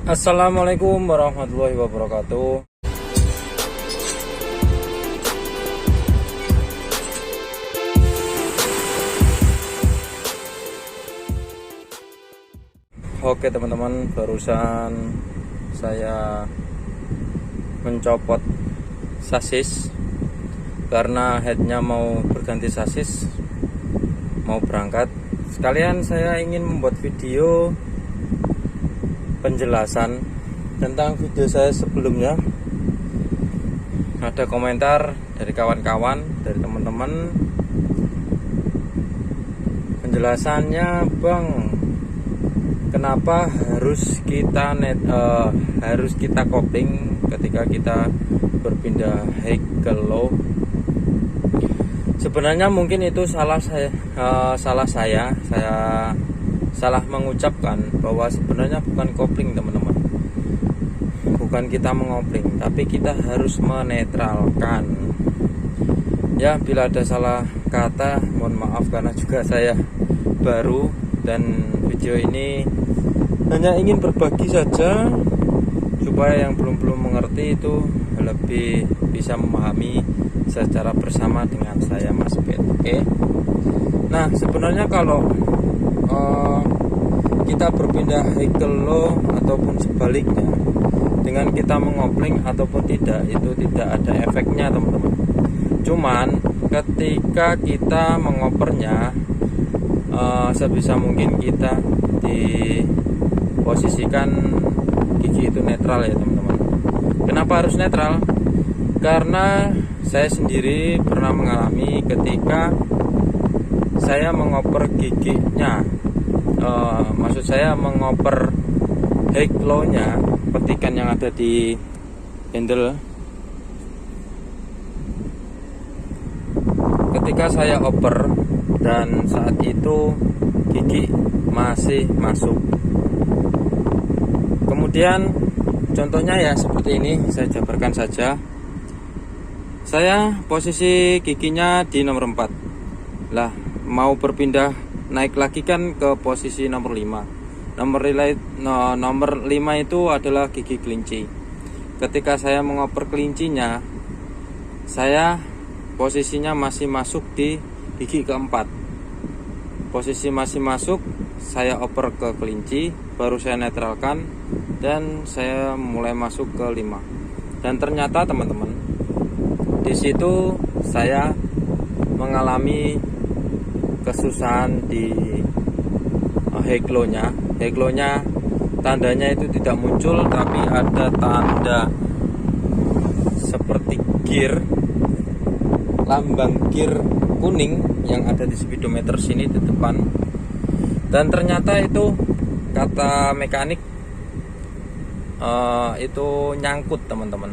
Assalamualaikum warahmatullahi wabarakatuh. Oke teman-teman, barusan saya mencopot sasis karena headnya mau berganti sasis, mau berangkat. Sekalian saya ingin membuat video penjelasan tentang video saya sebelumnya. Ada komentar dari kawan-kawan, dari teman-teman, penjelasannya, Bang, kenapa harus kita kopling ketika kita berpindah high ke low? Sebenarnya mungkin itu salah saya salah mengucapkan bahwa sebenarnya bukan kopling, teman-teman. Bukan kita mengopling, tapi kita harus menetralkan. Ya, bila ada salah kata, mohon maaf karena juga saya baru dan video ini hanya ingin berbagi saja supaya yang belum mengerti itu lebih bisa memahami secara bersama dengan saya, Mas Bet. Oke. Nah, sebenarnya kalau kita berpindah high ke low ataupun sebaliknya, dengan kita mengopling ataupun tidak, itu tidak ada efeknya, teman-teman. Cuman ketika kita mengopernya, sebisa mungkin kita diposisikan gigi itu netral ya, teman-teman. Kenapa harus netral? Karena saya sendiri pernah mengalami ketika saya mengoper giginya, maksud saya mengoper high low nya, petikan yang ada di handle. Ketika saya oper dan saat itu gigi masih masuk, kemudian contohnya ya seperti ini, saya jabarkan saja. Saya posisi giginya di nomor 4 lah, mau berpindah naik lagi kan ke posisi nomor 5. Nomor 5 itu adalah gigi kelinci. Ketika saya mengoper kelincinya, saya posisinya masih masuk di gigi keempat. Posisi masih masuk, saya oper ke kelinci, baru saya netralkan dan saya mulai masuk ke 5. Dan ternyata teman-teman, di situ saya mengalami kesusahan di high low nya. High low nya tandanya itu tidak muncul, tapi ada tanda seperti gear, lambang gear kuning yang ada di speedometer sini di depan. Dan ternyata itu kata mekanik itu nyangkut, teman-teman,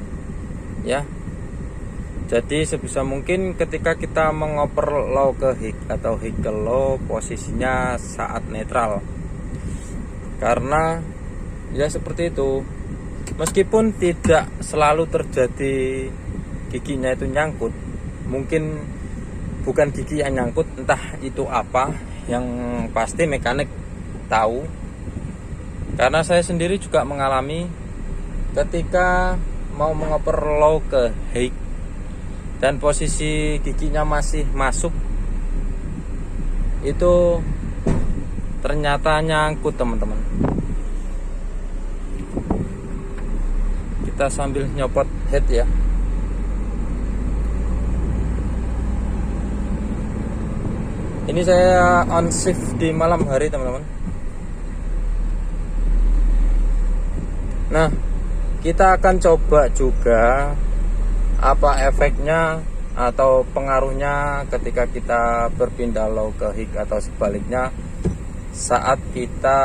ya. Jadi sebisa mungkin ketika kita mengoper low ke high atau high ke low, posisinya saat netral. Karena ya seperti itu, meskipun tidak selalu terjadi giginya itu nyangkut, mungkin bukan gigi yang nyangkut, entah itu apa, yang pasti mekanik tahu. Karena saya sendiri juga mengalami ketika mau mengoper low ke high dan posisi giginya masih masuk, itu ternyata nyangkut, teman-teman. Kita sambil nyopot head ya. Ini saya on shift di malam hari, teman-teman. Nah, kita akan coba juga apa efeknya atau pengaruhnya ketika kita berpindah low ke high atau sebaliknya saat kita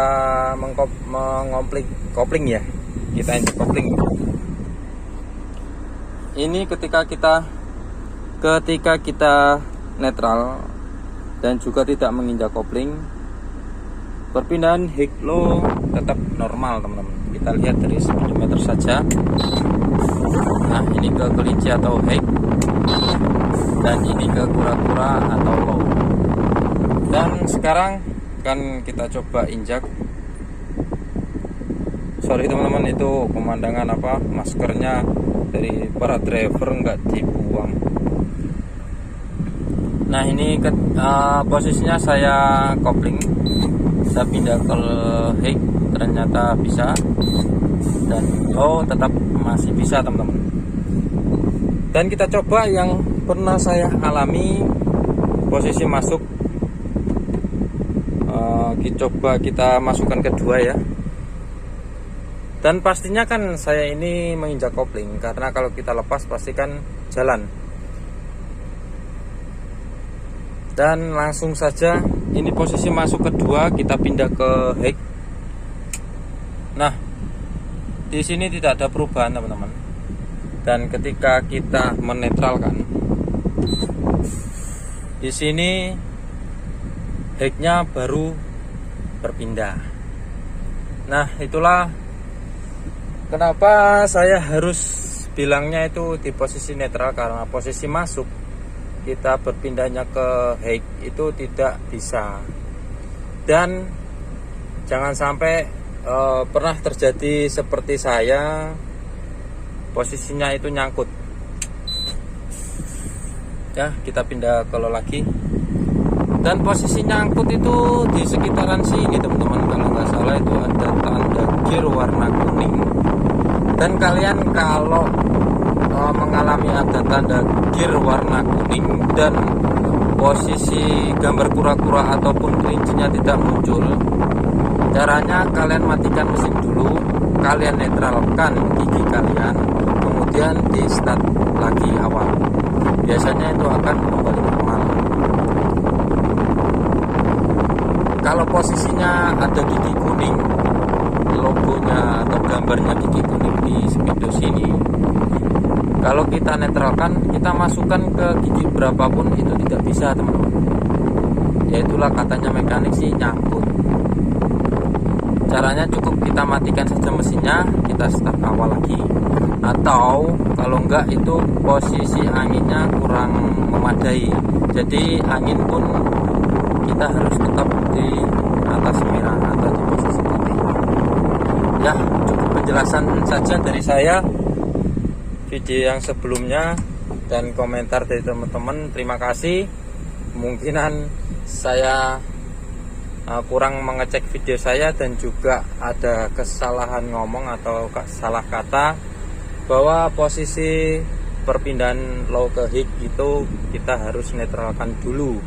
kopling ya. Kita injek kopling. Ini ketika kita netral dan juga tidak menginjak kopling, perpindahan high low tetap normal, teman-teman. Kita lihat dari speedometer saja. Nah, ini ke kelinci atau high, dan ini ke kura-kura atau low. Dan sekarang kan kita coba injak. sorry teman-teman, itu pemandangan apa, maskernya dari para driver nggak dibuang. Nah ini posisinya saya kopling, saya pindah ke hake, ternyata bisa, dan tetap masih bisa teman-teman. Dan kita coba yang pernah saya alami, posisi masuk, coba kita masukkan kedua ya. Dan pastinya kan saya ini menginjak kopling, karena kalau kita lepas pastikan jalan. Dan langsung saja ini posisi masuk kedua, kita pindah ke hake. Nah, di sini tidak ada perubahan teman-teman. Dan ketika kita menetralkan, di sini hake-nya baru berpindah. Nah, itulah kenapa saya harus bilangnya itu di posisi netral, karena posisi masuk kita berpindahnya ke hake itu tidak bisa. Dan jangan sampai pernah terjadi seperti saya, posisinya itu nyangkut. Ya, kita pindah ke low lagi. Dan posisi nyangkut itu di sekitaran sini teman-teman, kalau nggak salah itu ada tanda gear warna kuning. Dan kalian kalau mengalami ada tanda gear warna kuning dan posisi gambar kura-kura ataupun kelincinya tidak muncul, caranya kalian matikan mesin dulu, kalian netralkan gigi kalian, kemudian di start lagi awal. Biasanya itu akan kembali normal. Kalau posisinya ada gigi kuning, logonya atau gambarnya gigi kuning di speedo sini, kalau kita netralkan, kita masukkan ke gigi berapapun itu tidak bisa teman-teman. Ya itulah katanya mekanik sih, nyangkut. Caranya cukup kita matikan saja mesinnya, kita start awal lagi. Atau kalau enggak itu posisi anginnya kurang memadai, jadi angin pun kita harus tetap di atas merah atau di posisi putih. Ya, cukup penjelasan saja dari saya. Video yang sebelumnya dan komentar dari teman-teman, terima kasih. Kemungkinan saya kurang mengecek video saya dan juga ada kesalahan ngomong atau salah kata, bahwa posisi perpindahan low ke hake itu kita harus netralkan dulu,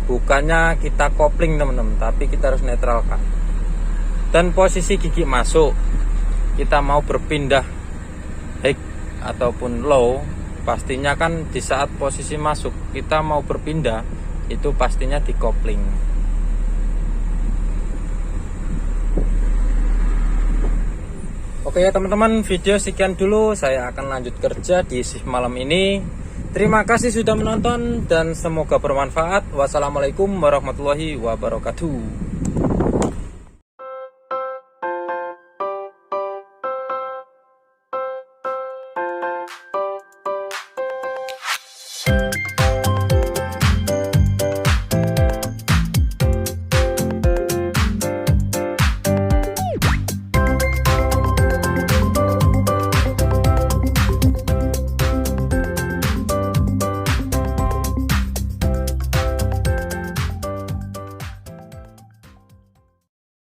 bukannya kita kopling teman-teman, tapi kita harus netralkan. Dan posisi gigi masuk, kita mau berpindah hake ataupun low, pastinya kan di saat posisi masuk kita mau berpindah itu pastinya di kopling. Oke ya teman-teman, video sekian dulu, saya akan lanjut kerja di shift malam ini. Terima kasih sudah menonton dan semoga bermanfaat. Wassalamualaikum warahmatullahi wabarakatuh.